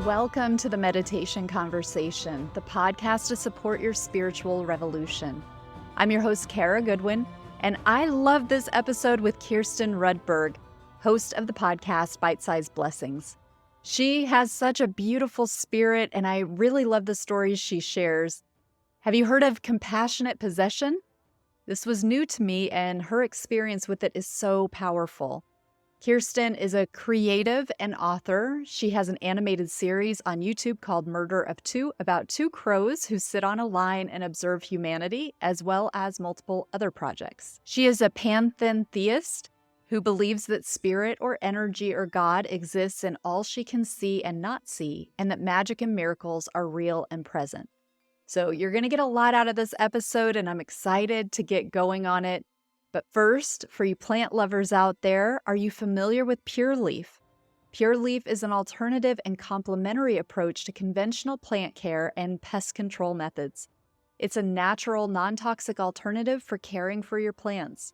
Welcome to the Meditation Conversation, the podcast to support your spiritual revolution. I'm your host, Kara Goodwin, and I love this episode with Kirsten Rudberg, host of the podcast Bite-Sized Blessings. She has such a beautiful spirit, and I really love the stories she shares. Have you heard of compassionate possession? This was new to me, and her experience with it is so powerful. Kirsten is a creative and author. She has an animated series on YouTube called Murder of Two about two crows who sit on a line and observe humanity, as well as multiple other projects. She is a panentheist who believes that spirit or energy or God exists in all she can see and not see, and that magic and miracles are real and present. So you're going to get a lot out of this episode, and I'm excited to get going on it. But first, for you plant lovers out there, are you familiar with Pure Leaf? Pure Leaf is an alternative and complementary approach to conventional plant care and pest control methods. It's a natural, non-toxic alternative for caring for your plants.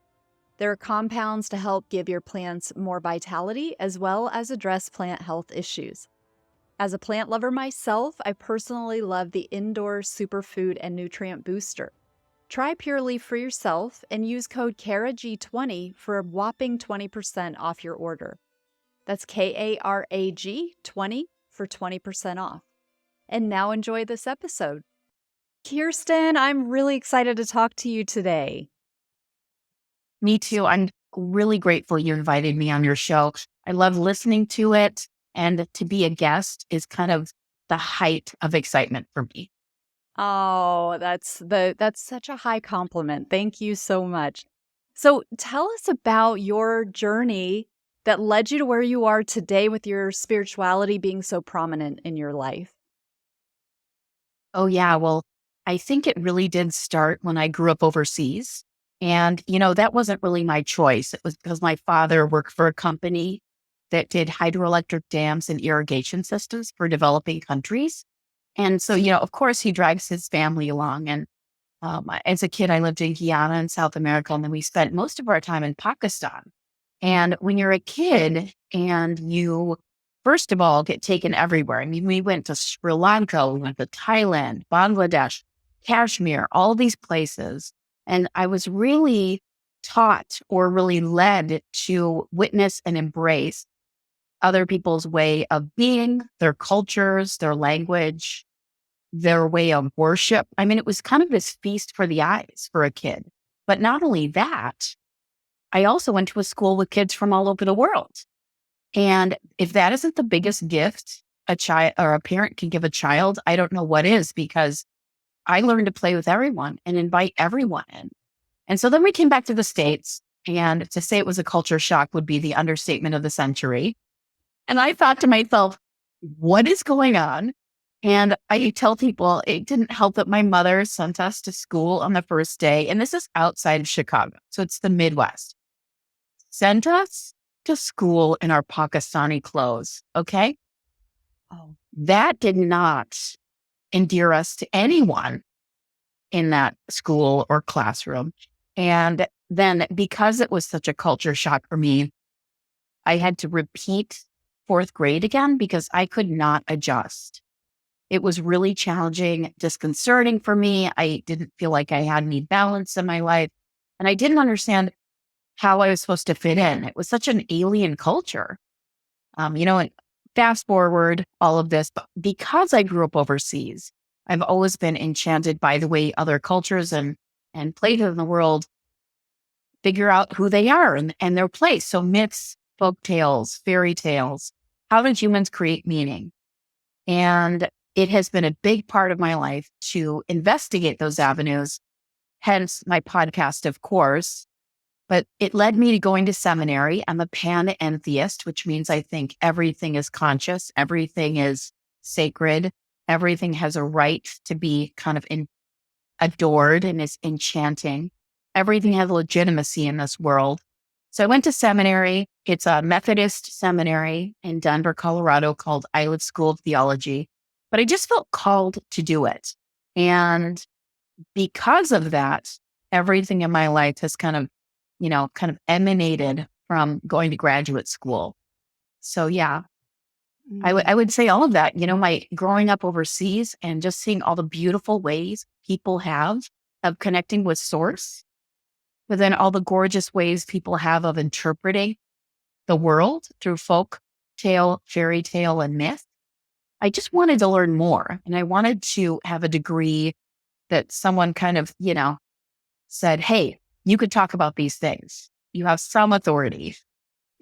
There are compounds to help give your plants more vitality, as well as address plant health issues. As a plant lover myself, I personally love the indoor superfood and nutrient booster. Try Pure Leaf for yourself and use code KARAG20 for a whopping 20% off your order. That's KARAG 20 for 20% off. And now enjoy this episode. Kirsten, I'm really excited to talk to you today. Me too. I'm really grateful you invited me on your show. I love listening to it, and to be a guest is kind of the height of excitement for me. Oh, that's such a high compliment. Thank you so much. So tell us about your journey that led you to where you are today with your spirituality being so prominent in your life. Oh, yeah. Well, I think it really did start when I grew up overseas. And, that wasn't really my choice. It was because my father worked for a company that did hydroelectric dams and irrigation systems for developing countries. And so, of course, he drags his family along. And as a kid, I lived in Guyana in South America, and then we spent most of our time in Pakistan. And when you're a kid and you, first of all, get taken everywhere. I mean, we went to Sri Lanka, we went to Thailand, Bangladesh, Kashmir, all these places. And I was really taught or really led to witness and embrace other people's way of being, their cultures, their language, their way of worship. I mean, it was kind of this feast for the eyes for a kid. But not only that, I also went to a school with kids from all over the world. And if that isn't the biggest gift a child or a parent can give a child, I don't know what is, because I learned to play with everyone and invite everyone in. And so then we came back to the States, and to say it was a culture shock would be the understatement of the century. And I thought to myself, what is going on? And I tell people it didn't help that my mother sent us to school on the first day. And this is outside of Chicago. So it's the Midwest. Sent us to school in our Pakistani clothes. Okay. Oh, that did not endear us to anyone in that school or classroom. And then because it was such a culture shock for me, I had to repeat fourth grade again because I could not adjust. It was really challenging, disconcerting for me. I didn't feel like I had any balance in my life, and I didn't understand how I was supposed to fit in. It was such an alien culture. And fast forward all of this, but because I grew up overseas, I've always been enchanted by the way other cultures and places in the world figure out who they are and their place. So myths, folk tales, fairy tales. How did humans create meaning? And it has been a big part of my life to investigate those avenues, hence my podcast, of course. But it led me to going to seminary. I'm a panentheist, which means I think everything is conscious, everything is sacred, everything has a right to be kind of adored and is enchanting. Everything has legitimacy in this world. So I went to seminary. It's a Methodist seminary in Denver, Colorado called Islet School of Theology. But I just felt called to do it. And because of that, everything in my life has kind of emanated from going to graduate school. So yeah, I would say all of that, my growing up overseas and just seeing all the beautiful ways people have of connecting with source, but then all the gorgeous ways people have of interpreting the world through folk tale, fairy tale, and myth. I just wanted to learn more. And I wanted to have a degree that someone kind of, said, hey, you could talk about these things. You have some authority.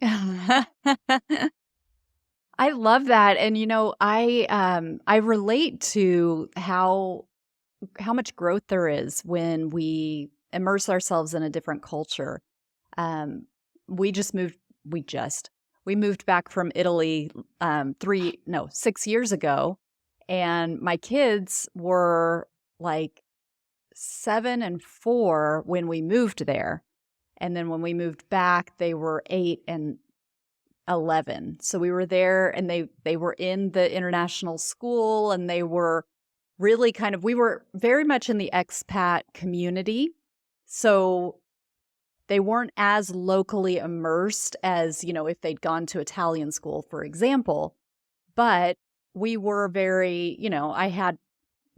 I love that. And I relate to how much growth there is when we immerse ourselves in a different culture. We moved back from Italy 6 years ago, and my kids were like 7 and 4 when we moved there. And then when we moved back, they were 8 and 11. So we were there, and they were in the international school, and they were really we were very much in the expat community. So they weren't as locally immersed as, if they'd gone to Italian school, for example. But we were very, I had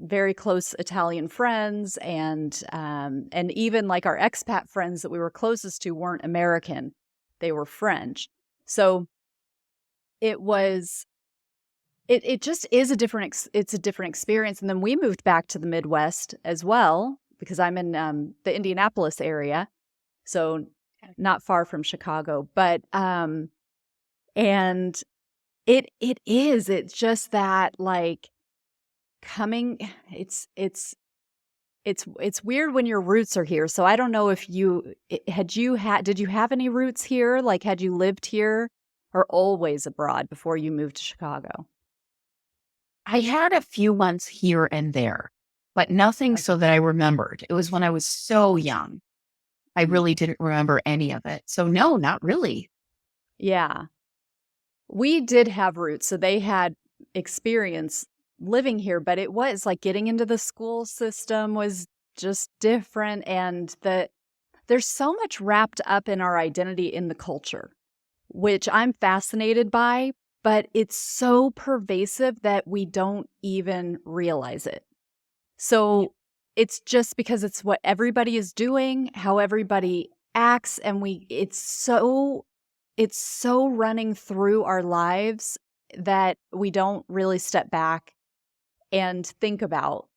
very close Italian friends, and even like our expat friends that we were closest to weren't American. They were French. So it just is a different experience. And then we moved back to the Midwest as well, because I'm in the Indianapolis area, so not far from Chicago. But and it's just that it's weird when your roots are here. So I don't know if did you have any roots here? Like, had you lived here or always abroad before you moved to Chicago? I had a few months here and there, but nothing so that I remembered. It was when I was so young. I really didn't remember any of it. So no, not really. Yeah. We did have roots. So they had experience living here, but it was like getting into the school system was just different. And there's so much wrapped up in our identity in the culture, which I'm fascinated by, but it's so pervasive that we don't even realize it. So it's just because it's what everybody is doing, how everybody acts, and it's so running through our lives that we don't really step back and think about,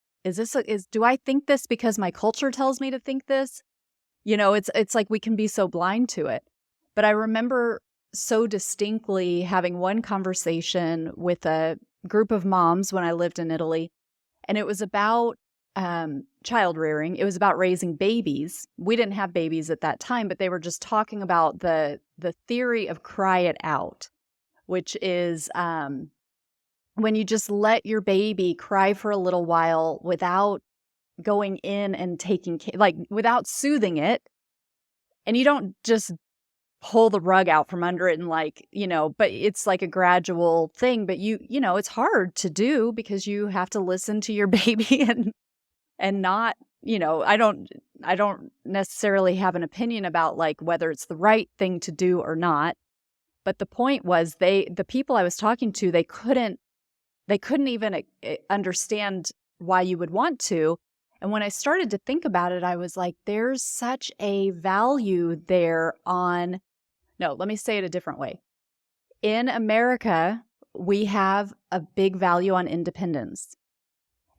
do I think this because my culture tells me to think this? It's like we can be so blind to it. But I remember so distinctly having one conversation with a group of moms when I lived in Italy, and it was about child rearing. It was about raising babies. We didn't have babies at that time, but they were just talking about the theory of cry it out, which is when you just let your baby cry for a little while without going in and without soothing it, and you don't just pull the rug out from under it and but it's like a gradual thing. But it's hard to do because you have to listen to your baby and not, I don't necessarily have an opinion about whether it's the right thing to do or not. But the point was the people I was talking to, they couldn't even understand why you would want to. And when I started to think about it, I was like, there's such a value there let me say it a different way. In America, we have a big value on independence.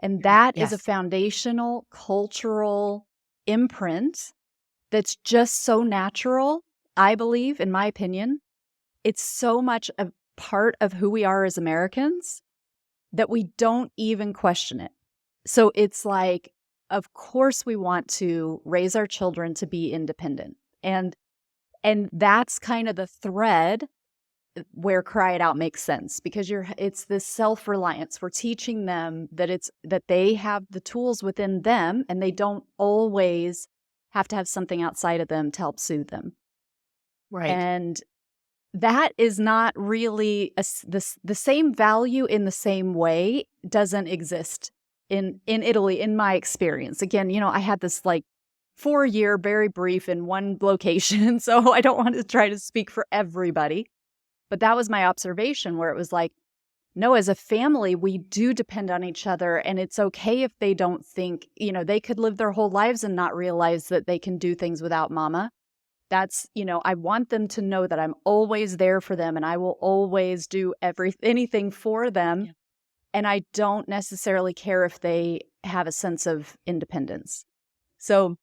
And that is a foundational cultural imprint that's just so natural, I believe, in my opinion. It's so much a part of who we are as Americans that we don't even question it. So it's like, of course we want to raise our children to be independent. And that's kind of the thread where cry it out makes sense, because it's this self-reliance. We're teaching them that they have the tools within them, and they don't always have to have something outside of them to help soothe them. Right. And that is not really the same value in the same way doesn't exist in Italy, in my experience. Again, I had this 4-year, very brief in one location, so I don't want to try to speak for everybody. But that was my observation, where it was like, no, as a family, we do depend on each other. And it's okay if they don't think, they could live their whole lives and not realize that they can do things without mama. That's, I want them to know that I'm always there for them and I will always do anything for them. Yeah. And I don't necessarily care if they have a sense of independence. So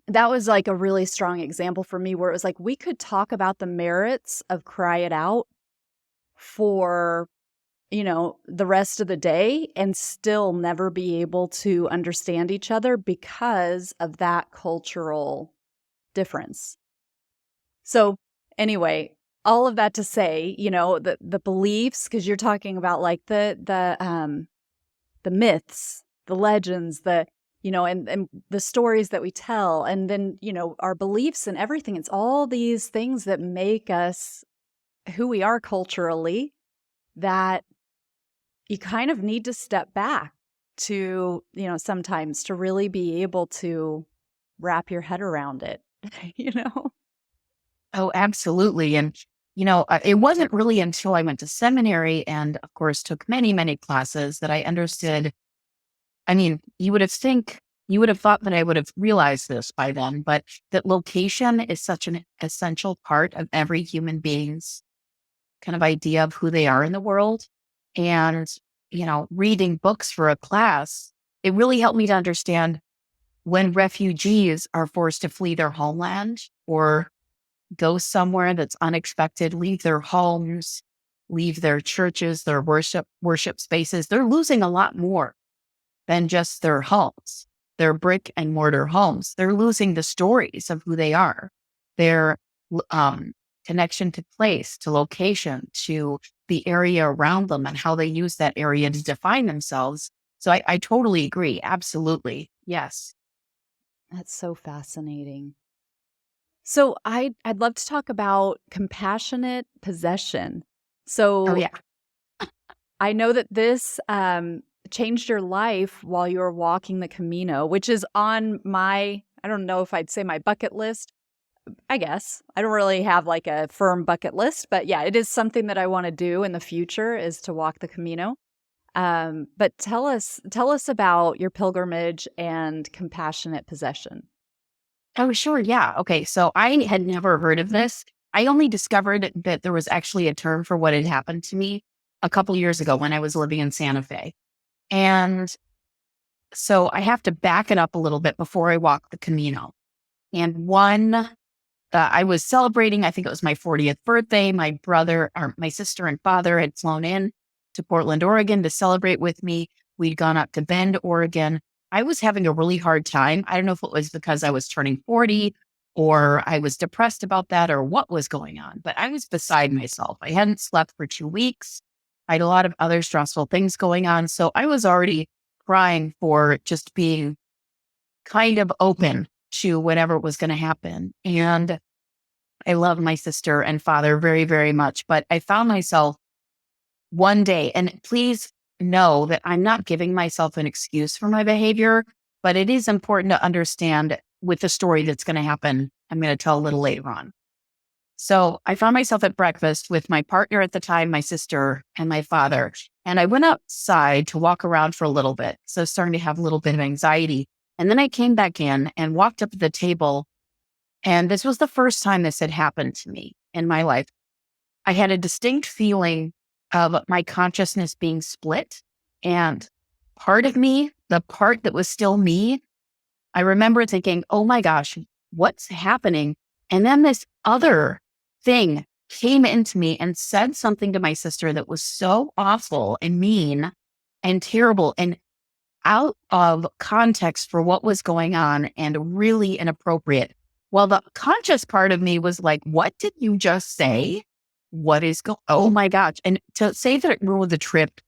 that was like a really strong example for me where it was like, we could talk about the merits of Cry It Out for, the rest of the day and still never be able to understand each other because of that cultural difference. So anyway, all of that to say, the beliefs, because you're talking about like the myths, the legends, and the stories that we tell, and then, our beliefs and everything. It's all these things that make us who we are culturally that you kind of need to step back to, sometimes to really be able to wrap your head around it, Oh, absolutely. And, it wasn't really until I went to seminary and, of course, took many, many classes that I understood. I mean, you would have thought that I would have realized this by then, but that location is such an essential part of every human being's kind of idea of who they are in the world. And, reading books for a class, it really helped me to understand when refugees are forced to flee their homeland or go somewhere that's unexpected, leave their homes, leave their churches, their worship spaces, they're losing a lot more than just their homes, their brick and mortar homes. They're losing the stories of who they are, their connection to place, to location, to the area around them and how they use that area to define themselves. So I totally agree. Absolutely. Yes. That's so fascinating. So I'd love to talk about compassionate possession. Oh, So yeah. I know that this changed your life while you were walking the Camino, which is on I don't know if I'd say my bucket list. I guess I don't really have like a firm bucket list, but yeah, it is something that I want to do in the future is to walk the Camino. But tell us about your pilgrimage and compassionate possession. Oh, sure. Yeah. Okay. So I had never heard of this. I only discovered that there was actually a term for what had happened to me a couple years ago when I was living in Santa Fe. And so I have to back it up a little bit before I walk the Camino. And I was celebrating, I think it was my 40th birthday. My brother, or my sister and father had flown in to Portland, Oregon to celebrate with me. We'd gone up to Bend, Oregon. I was having a really hard time. I don't know if it was because I was turning 40 or I was depressed about that or what was going on, but I was beside myself. I hadn't slept for 2 weeks. I had a lot of other stressful things going on. So I was already crying for just being kind of open to whatever was going to happen. And I love my sister and father very, very much. But I found myself one day, and please know that I'm not giving myself an excuse for my behavior, but it is important to understand with the story that's going to happen. I'm going to tell a little later on. So I found myself at breakfast with my partner at the time, my sister and my father. And I went outside to walk around for a little bit. So starting to have a little bit of anxiety. And then I came back in and walked up to the table. And this was the first time this had happened to me in my life. I had a distinct feeling of my consciousness being split. And part of me, the part that was still me, I remember thinking, oh my gosh, what's happening? And then this other thing came into me and said something to my sister that was so awful and mean and terrible and out of context for what was going on and really inappropriate. Well, the conscious part of me was like, what did you just say? Oh my gosh. And to say that it ruined the trip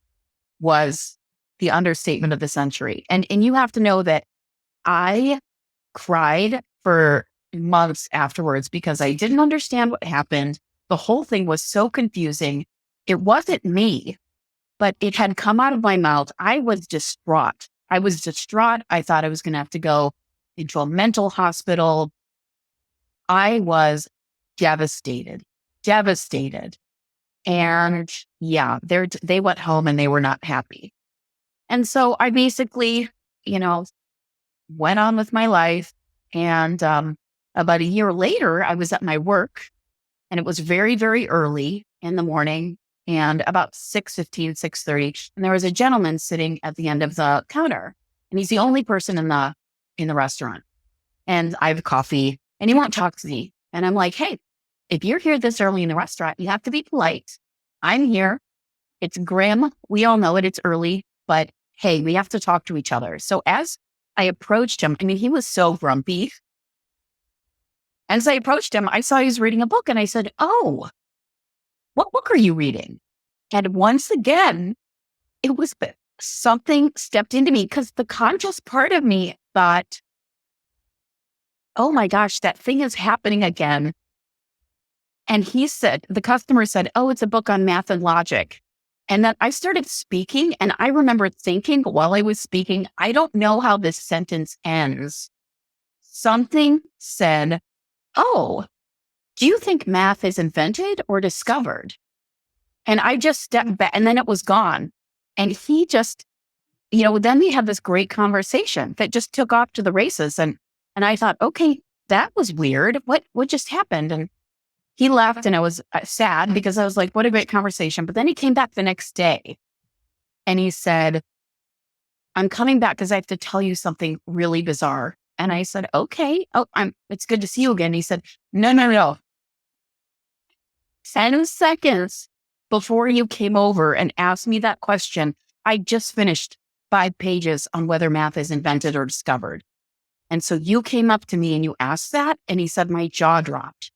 was the understatement of the century. And you have to know that I cried for months afterwards because I didn't understand what happened. The whole thing was so confusing. It wasn't me, but it had come out of my mouth. I was distraught. I thought I was going to have to go into a mental hospital. I was devastated. And yeah, they went home and they were not happy. And so I basically, went on with my life. And about a year later, I was at my work and it was very, very early in the morning and about 6:15, 6:30. And there was a gentleman sitting at the end of the counter. And he's the only person in the restaurant. And I have coffee and he won't talk to me. And I'm like, hey, if you're here this early in the restaurant, you have to be polite. I'm here. It's grim. We all know it. It's early, but hey, we have to talk to each other. So as I approached him, he was so grumpy. As I approached him, I saw he was reading a book and I said, oh, what book are you reading? And once again, it was something stepped into me because the conscious part of me thought, oh my gosh, that thing is happening again. And the customer said, oh, it's a book on math and logic. And then I started speaking and I remember thinking while I was speaking, I don't know how this sentence ends. Something said, oh, do you think math is invented or discovered? And I just stepped back and then it was gone. And he just, then we had this great conversation that just took off to the races. And I thought, okay, that was weird. What just happened? And he left and I was sad because I was like, what a great conversation. But then he came back the next day and he said, I'm coming back because I have to tell you something really bizarre. And I said, okay, it's good to see you again. He said, no. 10 seconds before you came over and asked me that question, I just finished 5 pages on whether math is invented or discovered. And so you came up to me and you asked that. And he said, my jaw dropped.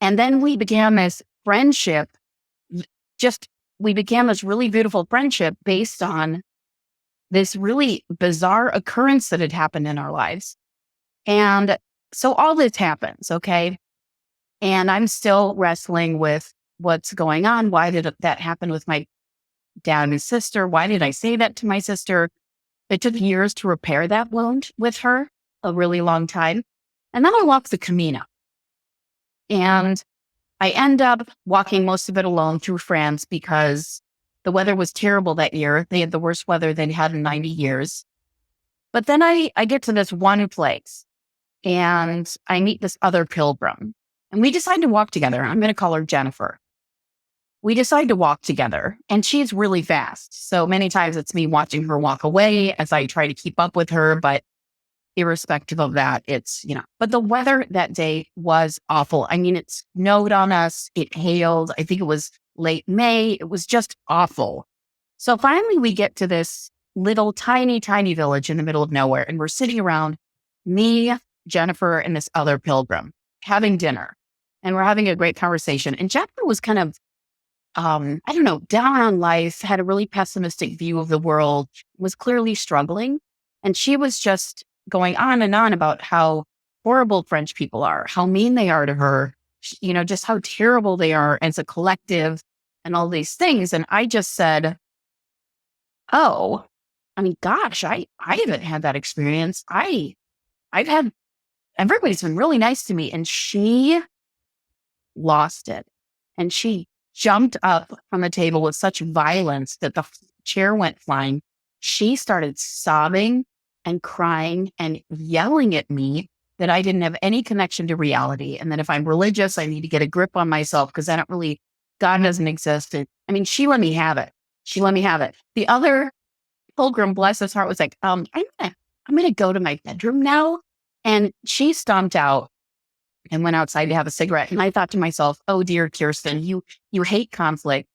And then we began this friendship. We began this really beautiful friendship based on this really bizarre occurrence that had happened in our lives. And so all this happens, okay? And I'm still wrestling with what's going on. Why did that happen with my dad and sister? Why did I say that to my sister? It took years to repair that wound with her, a really long time. And then I walked the Camino. And I end up walking most of it alone through France because the weather was terrible that year. They had the worst weather they'd had in 90 years. But then I get to this one place and I meet this other pilgrim and we decide to walk together. I'm going to call her Jennifer. We decide to walk together and she's really fast. So many times it's me watching her walk away as I try to keep up with her. But irrespective of that, but the weather that day was awful. It snowed on us. It hailed. I think it was late May. It was just awful. So finally we get to this little tiny village in the middle of nowhere. And we're sitting around, me, Jennifer, and this other pilgrim having dinner. And we're having a great conversation. And Jennifer was kind of, down on life, had a really pessimistic view of the world, was clearly struggling. And she was just going on and on about how horrible French people are, how mean they are to her, just how terrible they are as a collective and all these things. And I just said, oh, gosh, I haven't had that experience. Everybody's been really nice to me. And she lost it. And she jumped up from the table with such violence that the chair went flying. She started sobbing and crying and yelling at me that I didn't have any connection to reality. And that if I'm religious, I need to get a grip on myself because God doesn't exist. And, she let me have it. She let me have it. The other pilgrim, bless his heart, was like, I'm going to go to my bedroom now. And she stomped out and went outside to have a cigarette. And I thought to myself, oh dear, Kirsten, you hate conflict.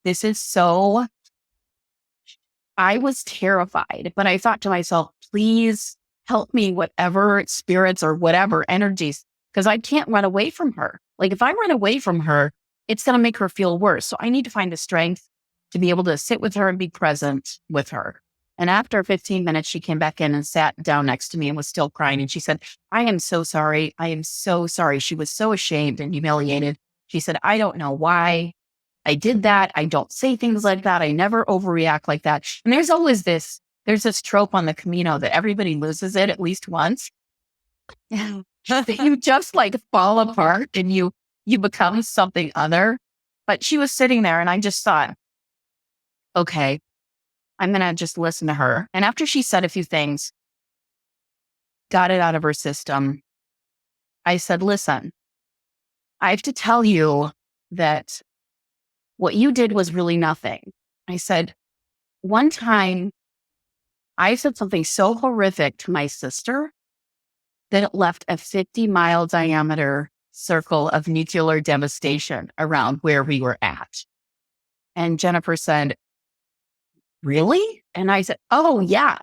This is so, I was terrified, but I thought to myself, please help me, whatever spirits or whatever energies, because I can't run away from her. Like if I run away from her, it's going to make her feel worse. So I need to find the strength to be able to sit with her and be present with her. And after 15 minutes, she came back in and sat down next to me and was still crying. And she said, I am so sorry. I am so sorry. She was so ashamed and humiliated. She said, I don't know why I did that. I don't say things like that. I never overreact like that. And there's this trope on the Camino that everybody loses it at least once. You just like fall apart and you become something other. But she was sitting there and I just thought, okay, I'm going to just listen to her. And after she said a few things, got it out of her system, I said, listen, I have to tell you that what you did was really nothing. I said, one time I said something so horrific to my sister that it left a 50-mile diameter circle of nuclear devastation around where we were at. And Jennifer said, really? And I said, oh, yeah.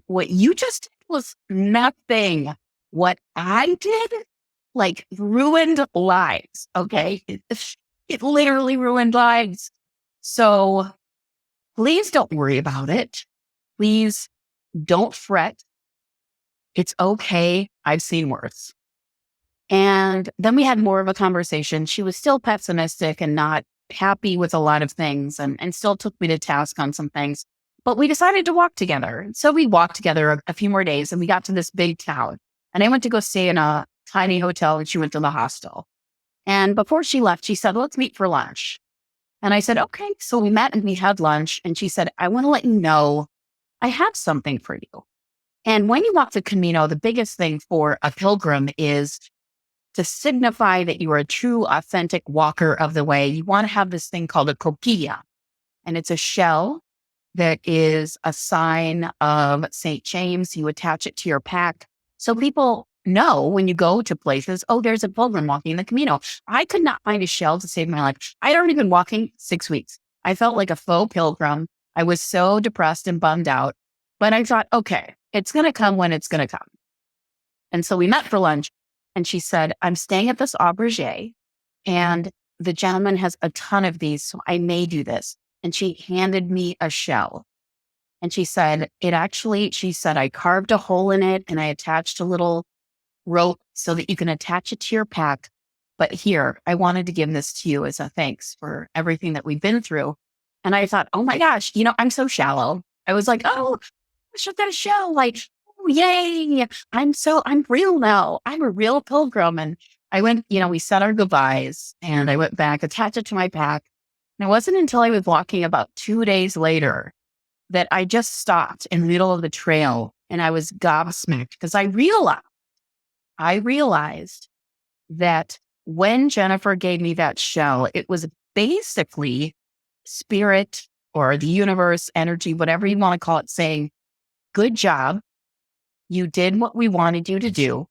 What you just did was nothing. What I did, like, ruined lives. Okay. It literally ruined lives. So please don't worry about it. Please don't fret. It's okay. I've seen worse. And then we had more of a conversation. She was still pessimistic and not happy with a lot of things and still took me to task on some things. But we decided to walk together. So we walked together a few more days and we got to this big town. And I went to go stay in a tiny hotel and she went to the hostel. And before she left, she said, let's meet for lunch. And I said, okay. So we met and we had lunch. And she said, I want to let you know I have something for you. And when you walk the Camino, the biggest thing for a pilgrim is to signify that you are a true, authentic walker of the way. You want to have this thing called a coquilla. And it's a shell that is a sign of St. James. You attach it to your pack. So people know when you go to places, oh, there's a pilgrim walking the Camino. I could not find a shell to save my life. I'd already been walking 6 weeks. I felt like a faux pilgrim. I was so depressed and bummed out. But I thought, okay, it's going to come when it's going to come. And so we met for lunch and she said, I'm staying at this auberge and the gentleman has a ton of these. So I made you this. And she handed me a shell. And she said, she said, I carved a hole in it and I attached a little rope so that you can attach it to your pack. But here, I wanted to give this to you as a thanks for everything that we've been through. And I thought, oh my gosh, I'm so shallow. I was like, oh, I should get a shell. Like, oh, yay. I'm real now. I'm a real pilgrim. And I went, we said our goodbyes and I went back, attached it to my pack. And it wasn't until I was walking about 2 days later that I just stopped in the middle of the trail and I was gobsmacked because I realized that when Jennifer gave me that shell, it was basically spirit or the universe, energy, whatever you want to call it, saying, good job. You did what we wanted you to do.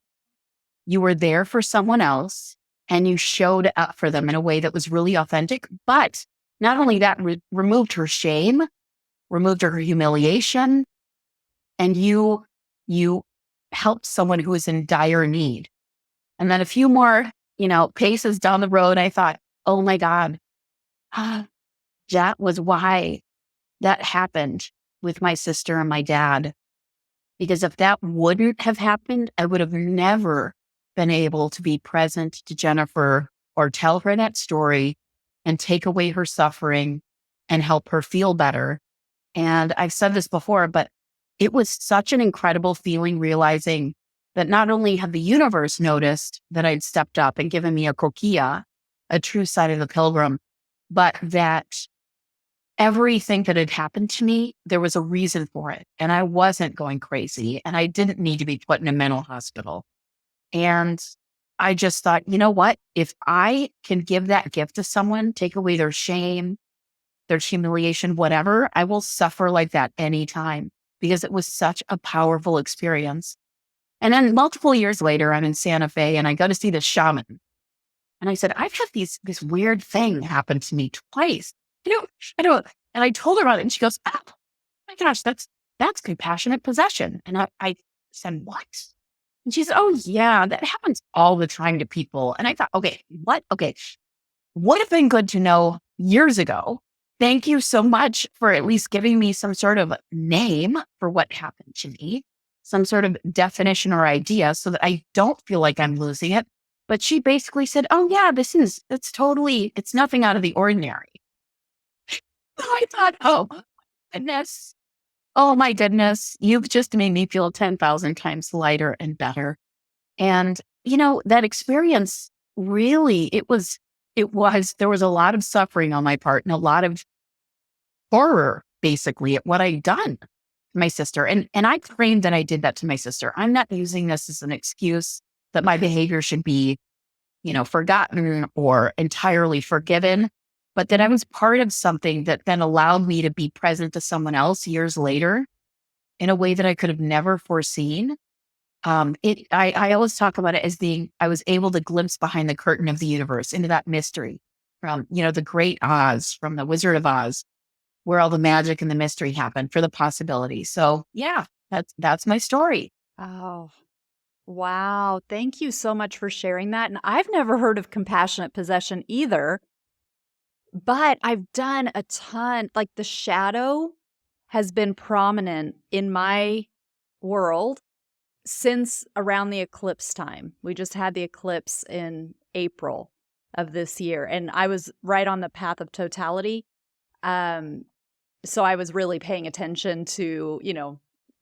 You were there for someone else and you showed up for them in a way that was really authentic. But not only that, removed her shame, removed her humiliation, and you helped someone who was in dire need. And then a few more, paces down the road, I thought, oh my God, that was why that happened with my sister and my dad. Because if that wouldn't have happened, I would have never been able to be present to Jennifer or tell her that story and take away her suffering and help her feel better. And I've said this before, but it was such an incredible feeling realizing that not only had the universe noticed that I'd stepped up and given me a coquilla, a true sign of the pilgrim, but that everything that had happened to me, there was a reason for it. And I wasn't going crazy and I didn't need to be put in a mental hospital. And I just thought, you know what? If I can give that gift to someone, take away their shame, their humiliation, whatever, I will suffer like that anytime because it was such a powerful experience. And then multiple years later, I'm in Santa Fe and I go to see the shaman. And I said, I've had this weird thing happen to me twice. I don't. And I told her about it and she goes, oh my gosh, that's compassionate possession. And I said, what? And she said, oh yeah, that happens all the time to people. And I thought, okay, what? Okay. Would have been good to know years ago. Thank you so much for at least giving me some sort of name for what happened to me, some sort of definition or idea so that I don't feel like I'm losing it. But she basically said, oh yeah, it's nothing out of the ordinary. I thought, goodness. Oh my goodness, you've just made me feel 10,000 times lighter and better. And, that experience really, it was There was a lot of suffering on my part and a lot of horror, basically, at what I'd done to my sister. And I claimed that I did that to my sister. I'm not using this as an excuse that my behavior should be, forgotten or entirely forgiven, but that I was part of something that then allowed me to be present to someone else years later in a way that I could have never foreseen. I always talk about it as I was able to glimpse behind the curtain of the universe into that mystery from, the great Oz, from the Wizard of Oz, where all the magic and the mystery happened for the possibility. So yeah, that's my story. Oh, wow. Thank you so much for sharing that. And I've never heard of compassionate possession either, but I've done a ton, like the shadow has been prominent in my world since around the eclipse time. We just had the eclipse in April of this year, and I was right on the path of totality. So I was really paying attention to,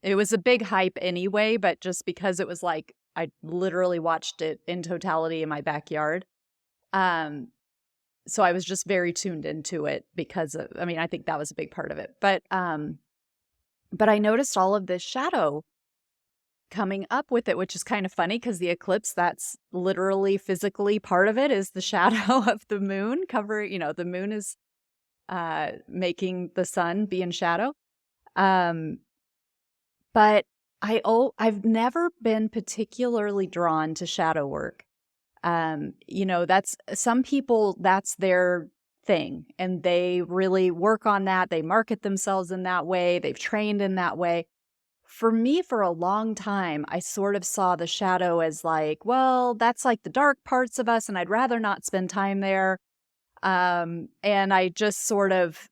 it was a big hype anyway, but just because it was like, I literally watched it in totality in my backyard. So I was just very tuned into it because of, I think that was a big part of it. But I noticed all of this shadow coming up with it, which is kind of funny because the eclipse, that's literally physically part of it, is the shadow of the moon covering, the moon is making the sun be in shadow. But I've never been particularly drawn to shadow work. That's some people, that's their thing, and they really work on that. They market themselves in that way. They've trained in that way. For me, for a long time, I sort of saw the shadow as like, well, that's like the dark parts of us, and I'd rather not spend time there. And I just sort of,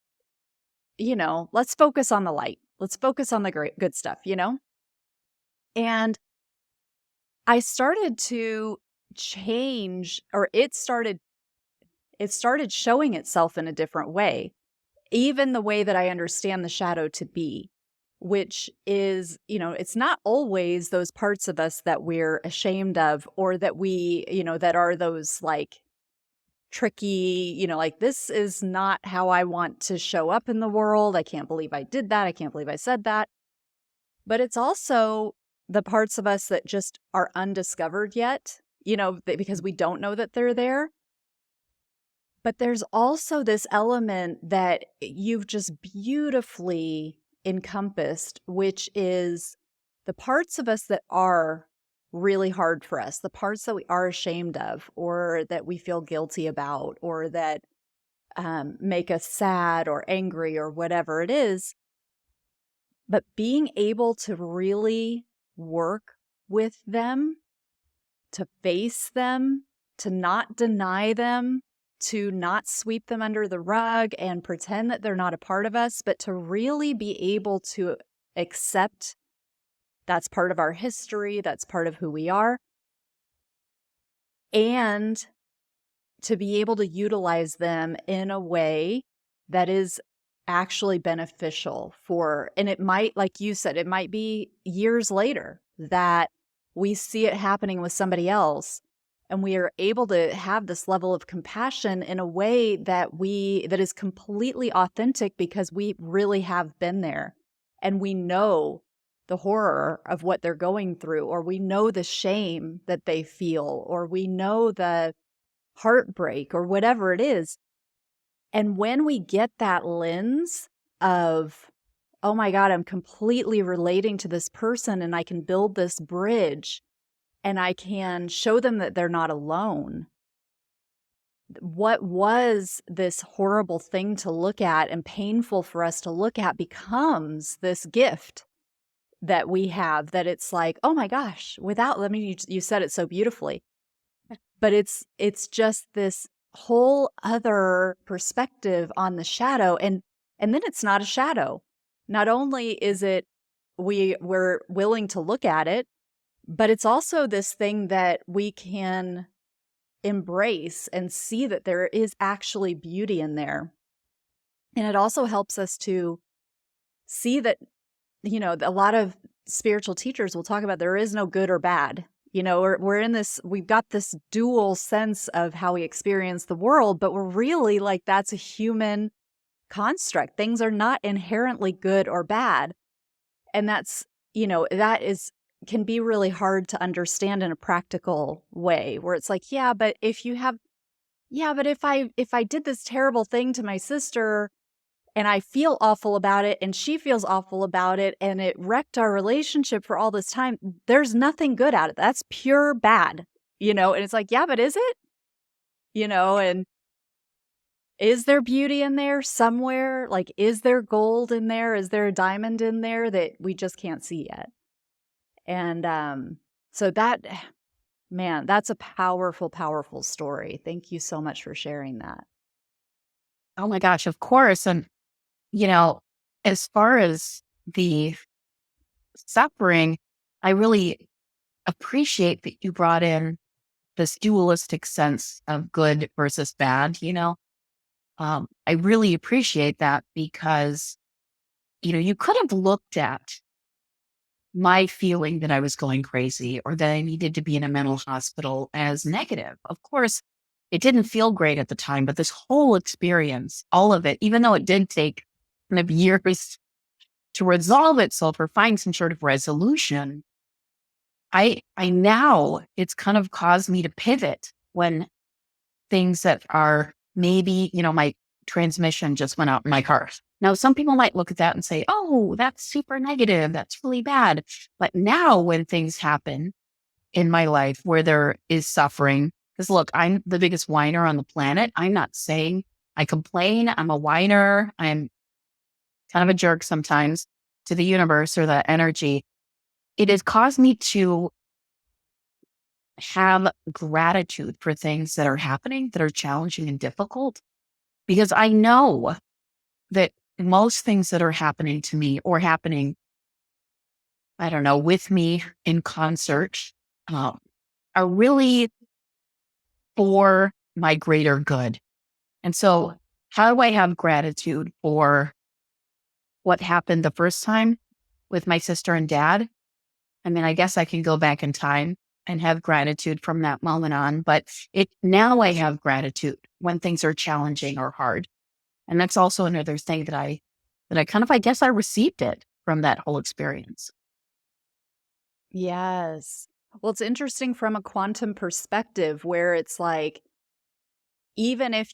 let's focus on the light. Let's focus on the good stuff, And I started to change, or it started showing itself in a different way, even the way that I understand the shadow to be, which is, it's not always those parts of us that we're ashamed of, or that we, that are those like tricky, like, this is not how I want to show up in the world. I can't believe I did that. I can't believe I said that. But it's also the parts of us that just are undiscovered yet, because we don't know that they're there. But there's also this element that you've just beautifully encompassed, which is the parts of us that are really hard for us, the parts that we are ashamed of, or that we feel guilty about, or that make us sad or angry or whatever it is. But being able to really work with them, to face them, to not deny them, to not sweep them under the rug and pretend that they're not a part of us, but to really be able to accept that's part of our history, that's part of who we are, and to be able to utilize them in a way that is actually beneficial and it might, like you said, it might be years later that we see it happening with somebody else, and we are able to have this level of compassion in a way that is completely authentic, because we really have been there, and we know the horror of what they're going through, or we know the shame that they feel, or we know the heartbreak, or whatever it is. And when we get that lens of, oh my God, I'm completely relating to this person, and I can build this bridge, and I can show them that they're not alone. What was this horrible thing to look at and painful for us to look at becomes this gift that we have, that it's like, oh my gosh, you said it so beautifully, but it's just this whole other perspective on the shadow. And then it's not a shadow. Not only is it, we're willing to look at it, but it's also this thing that we can embrace and see that there is actually beauty in there. And it also helps us to see that, a lot of spiritual teachers will talk about there is no good or bad We're in this, we've got this dual sense of how we experience the world, but we're really like, that's a human construct. Things are not inherently good or bad. And that can be really hard to understand in a practical way, where it's like, but if I did this terrible thing to my sister and I feel awful about it and she feels awful about it and it wrecked our relationship for all this time, there's nothing good out of it. That's pure bad, and it's like, yeah, but is it? And is there beauty in there somewhere? Like, is there gold in there? Is there a diamond in there that we just can't see yet? And so that, man, that's a powerful, powerful story. Thank you so much for sharing that. Oh my gosh, of course. And, you know, as far as the suffering, I really appreciate that you brought in this dualistic sense of good versus bad, I really appreciate that because, you could have looked at my feeling that I was going crazy or that I needed to be in a mental hospital as negative. Of course, it didn't feel great at the time, but this whole experience, all of it, even though it did take kind of years to resolve itself or find some sort of resolution, I now it's kind of caused me to pivot when things that are maybe, my transmission just went out in my car. Now, some people might look at that and say, oh, that's super negative. That's really bad. But now when things happen in my life where there is suffering, because look, I'm the biggest whiner on the planet. I'm not saying I complain. I'm a whiner. I'm kind of a jerk sometimes to the universe or the energy. It has caused me to have gratitude for things that are happening that are challenging and difficult, because I know that most things that are happening to me or happening, I don't know, with me in concert, are really for my greater good. And so, how do I have gratitude for what happened the first time with my sister and dad? I mean, I guess I can go back in time and have gratitude from that moment on, but now I have gratitude when things are challenging or hard. And that's also another thing that I kind of, I guess I received it from that whole experience. Yes. Well, it's interesting from a quantum perspective where it's like, even if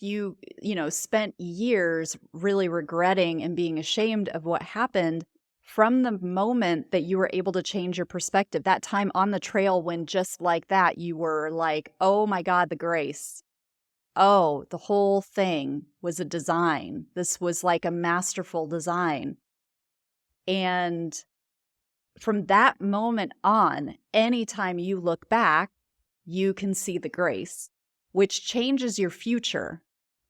spent years really regretting and being ashamed of what happened, from the moment that you were able to change your perspective, that time on the trail when just like that, you were like, oh my God, the grace. Oh, the whole thing was a design. This was like a masterful design. And from that moment on, anytime you look back, you can see the grace, which changes your future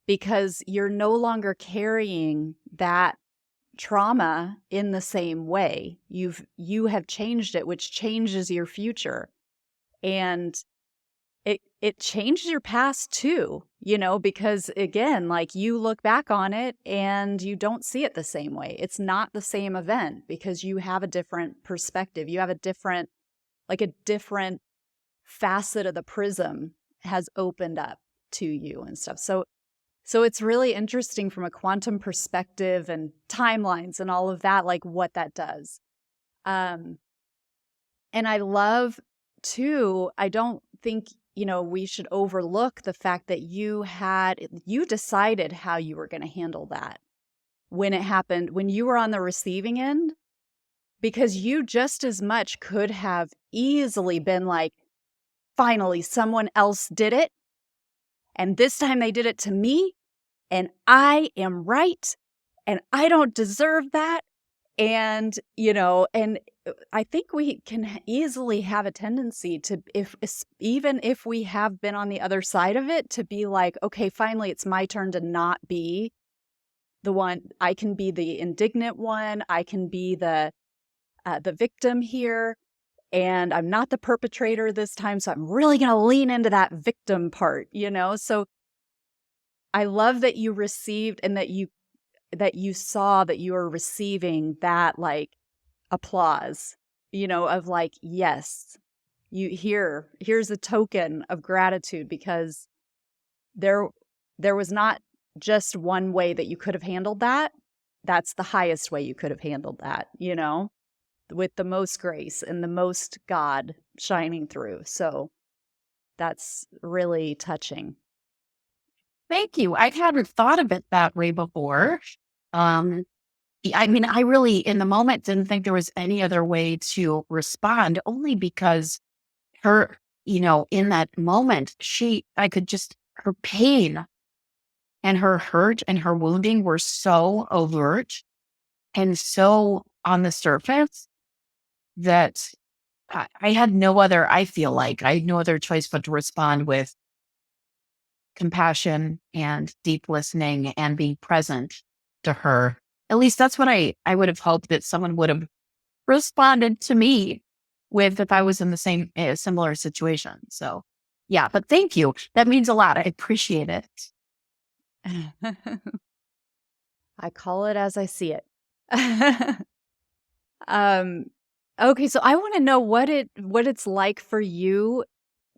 because you're no longer carrying that trauma in the same way. You have changed it, which changes your future. And it changed your past too, because again, like you look back on it and you don't see it the same way. It's not the same event because you have a different perspective. You have a different facet of the prism has opened up to you and stuff. So it's really interesting from a quantum perspective and timelines and all of that, like what that does. And I love too, I don't think, we should overlook the fact that you decided how you were going to handle that when it happened, when you were on the receiving end, because you just as much could have easily been like, finally, someone else did it. And this time they did it to me. And I am right. And I don't deserve that. And, and I think we can easily have a tendency to, even if we have been on the other side of it, to be like, okay, finally, it's my turn to not be the one. I can be the indignant one. I can be the victim here. And I'm not the perpetrator this time. So I'm really going to lean into that victim part, So I love that you received and that you saw that you were receiving that like applause, of like, yes, here's a token of gratitude, because there was not just one way that you could have handled that. That's the highest way you could have handled that, with the most grace and the most God shining through. So that's really touching. Thank you. I hadn't thought of it that way before. Um, I mean, I really, in the moment, didn't think there was any other way to respond, only because her, in that moment, her pain and her hurt and her wounding were so overt and so on the surface that I feel like I had no other choice but to respond with compassion and deep listening and being present to her. At least that's what I would have hoped that someone would have responded to me with if I was in the same similar situation. So yeah, but thank you. That means a lot. I appreciate it. I call it as I see it. Okay, so I want to know what it's like for you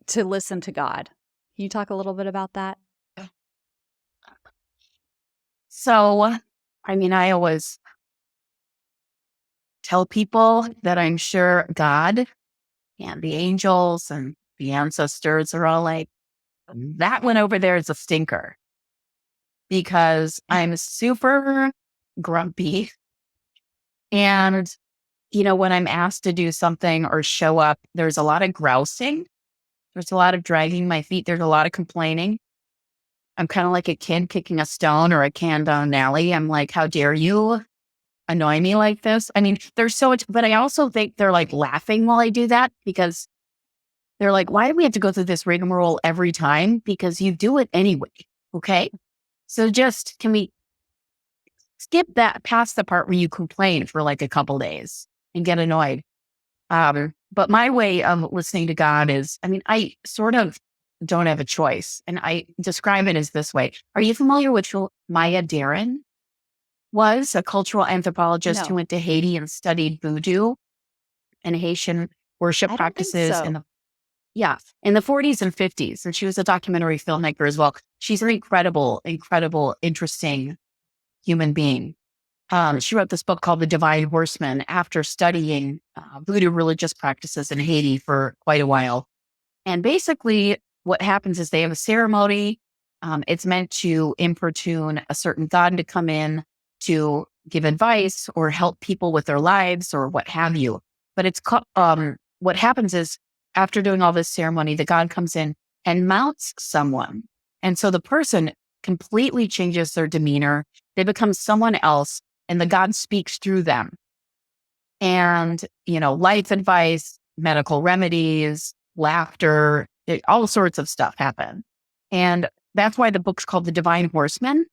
to listen to God. Can you talk a little bit about that? So, I mean, I always tell people that I'm sure God and the angels and the ancestors are all like, that one over there is a stinker, because I'm super grumpy. And, when I'm asked to do something or show up, there's a lot of grousing. There's a lot of dragging my feet. There's a lot of complaining. I'm kind of like a kid kicking a stone or a can down an alley. I'm like, how dare you annoy me like this? I mean, there's so much, but I also think they're like laughing while I do that, because they're like, why do we have to go through this rigmarole every time? Because you do it anyway. Okay. So just, can we skip that past the part where you complain for like a couple days and get annoyed? But my way of listening to God is, I mean, I sort of don't have a choice. And I describe it as this way. Are you familiar with who Maya Deren was? A cultural anthropologist who went to Haiti and studied voodoo and Haitian worship practices in the 40s and 50s. And she was a documentary filmmaker as well. She's an incredible, interesting human being. She wrote this book called The Divine Horseman after studying voodoo religious practices in Haiti for quite a while. And basically what happens is they have a ceremony. It's meant to importune a certain god to come in to give advice or help people with their lives or what have you. But what happens is, after doing all this ceremony, the god comes in and mounts someone. And so the person completely changes their demeanor. They become someone else, and the god speaks through them. And, life advice, medical remedies, laughter, all sorts of stuff happen. And that's why the book's called The Divine Horseman,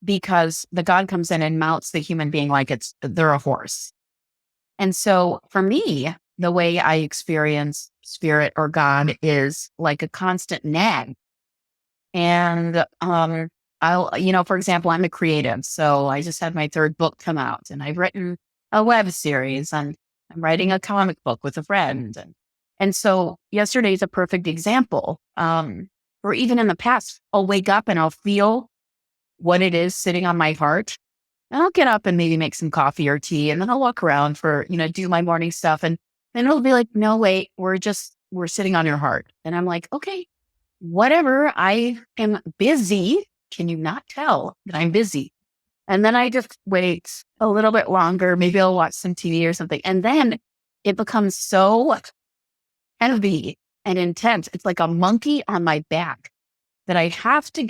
because the god comes in and mounts the human being like they're a horse. And so for me, the way I experience spirit or God is like a constant nag. And for example, I'm a creative. So I just had my third book come out, and I've written a web series, and I'm writing a comic book with a friend. And so yesterday's a perfect example. Or even in the past, I'll wake up and I'll feel what it is sitting on my heart. And I'll get up and maybe make some coffee or tea, and then I'll walk around for, do my morning stuff. And then it'll be like, no, wait, we're sitting on your heart. And I'm like, okay, whatever. I am busy. Can you not tell that I'm busy? And then I just wait a little bit longer. Maybe I'll watch some TV or something. And then it becomes so heavy and intense. It's like a monkey on my back that I have to,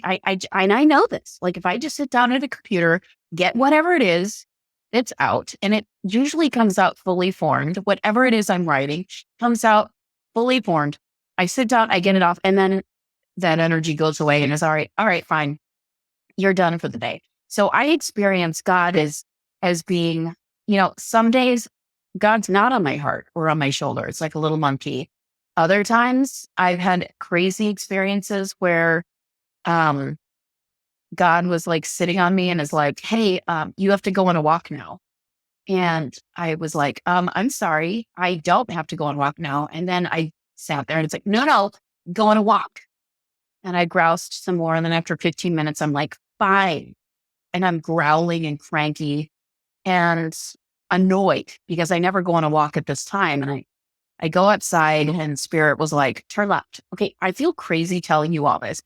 and I know this, like if I just sit down at a computer, get whatever it is, it's out, and it usually comes out fully formed. Whatever it is I'm writing comes out fully formed. I sit down, I get it off, and then that energy goes away and is all right, fine. You're done for the day. So I experience God as being, some days God's not on my heart or on my shoulder. It's like a little monkey. Other times I've had crazy experiences where God was like sitting on me and is like, hey, you have to go on a walk now. And I was like, I'm sorry, I don't have to go on a walk now. And then I sat there and it's like, no, go on a walk. And I groused some more. And then after 15 minutes, I'm like, fine. And I'm growling and cranky and annoyed because I never go on a walk at this time. And I go outside and Spirit was like, turn left. Okay, I feel crazy telling you all this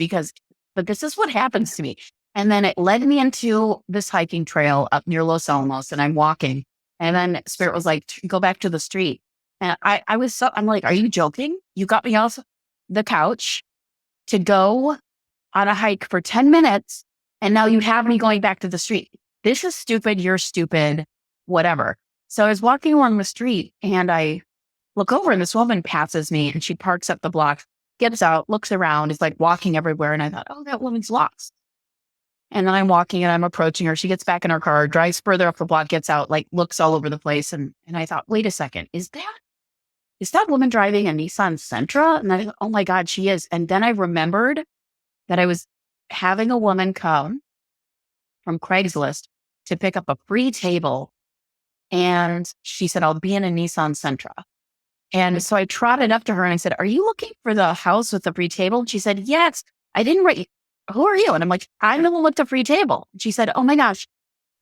but this is what happens to me. And then it led me into this hiking trail up near Los Alamos and I'm walking. And then Spirit was like, go back to the street. And I'm like, are you joking? You got me off the couch to go on a hike for 10 minutes. And now you have me going back to the street. This is stupid. You're stupid, whatever. So I was walking along the street and I look over and this woman passes me and she parks up the block, gets out, looks around, is like walking everywhere. And I thought, oh, that woman's lost. And then I'm walking and I'm approaching her. She gets back in her car, drives further up the block, gets out, like looks all over the place. And I thought, wait a second, is that woman driving a Nissan Sentra? And I thought, oh my God, she is. And then I remembered that I was having a woman come from Craigslist to pick up a free table. And she said, I'll be in a Nissan Sentra. And so I trotted up to her and I said, are you looking for the house with the free table? And she said, yes, I didn't write. Who are you? And I'm like, I'm the one with the free table. And she said, oh my gosh,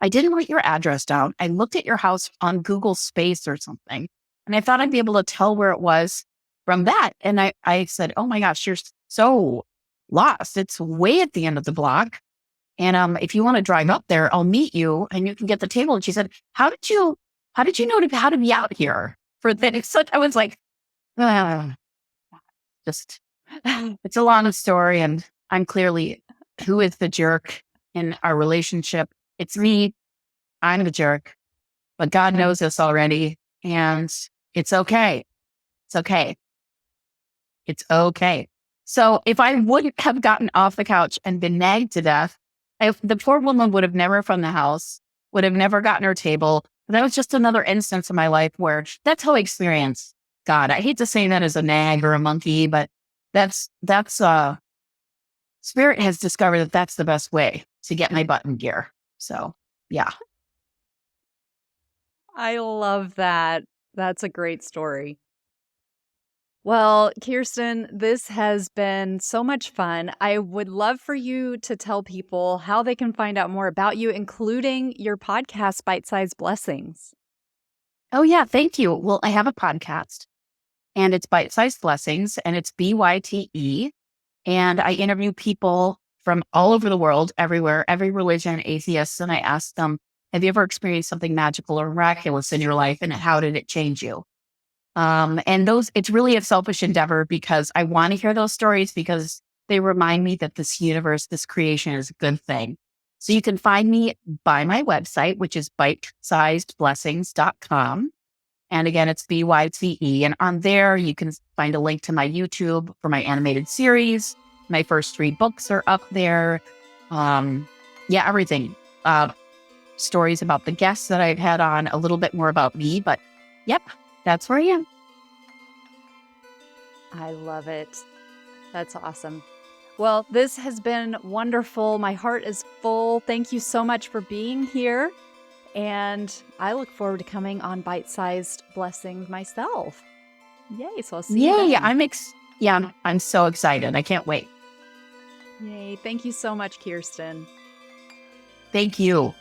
I didn't write your address down. I looked at your house on Google Space or something. And I thought I'd be able to tell where it was from that. And I said, oh my gosh, you're so lost. It's way at the end of the block. And if you want to drive up there, I'll meet you and you can get the table. And she said, how did you know how to be out here for that? So I was like, it's a long story. And I'm clearly who is the jerk in our relationship. It's me. I'm the jerk, but God knows this already. And it's okay. It's okay. It's okay. So if I wouldn't have gotten off the couch and been nagged to death, the poor woman would have never from the house, would have never gotten her table. That was just another instance in my life where that's how I experienced God. I hate to say that as a nag or a monkey, but that's Spirit has discovered that that's the best way to get my butt in gear. So yeah. I love that. That's a great story. Well, Kirsten, this has been so much fun. I would love for you to tell people how they can find out more about you, including your podcast, Bite-Sized Blessings. Oh yeah, thank you. Well, I have a podcast and it's Bite-Sized Blessings and it's BYTE. And I interview people from all over the world, everywhere, every religion, atheists. And I ask them, have you ever experienced something magical or miraculous in your life? And how did it change you? It's really a selfish endeavor because I want to hear those stories because they remind me that this universe, this creation is a good thing. So you can find me by my website, which is bitesizedblessings.com. And again, it's BYTE. And on there, you can find a link to my YouTube for my animated series. My first 3 books are up there. Everything. Stories about the guests that I've had on, a little bit more about me. But yep, that's where I am. I love it. That's awesome. Well, this has been wonderful. My heart is full. Thank you so much for being here. And I look forward to coming on Bite-Sized Blessings myself. Yay. So I'll see you then. I'm so excited. I can't wait. Yay. Thank you so much, Kirsten. Thank you.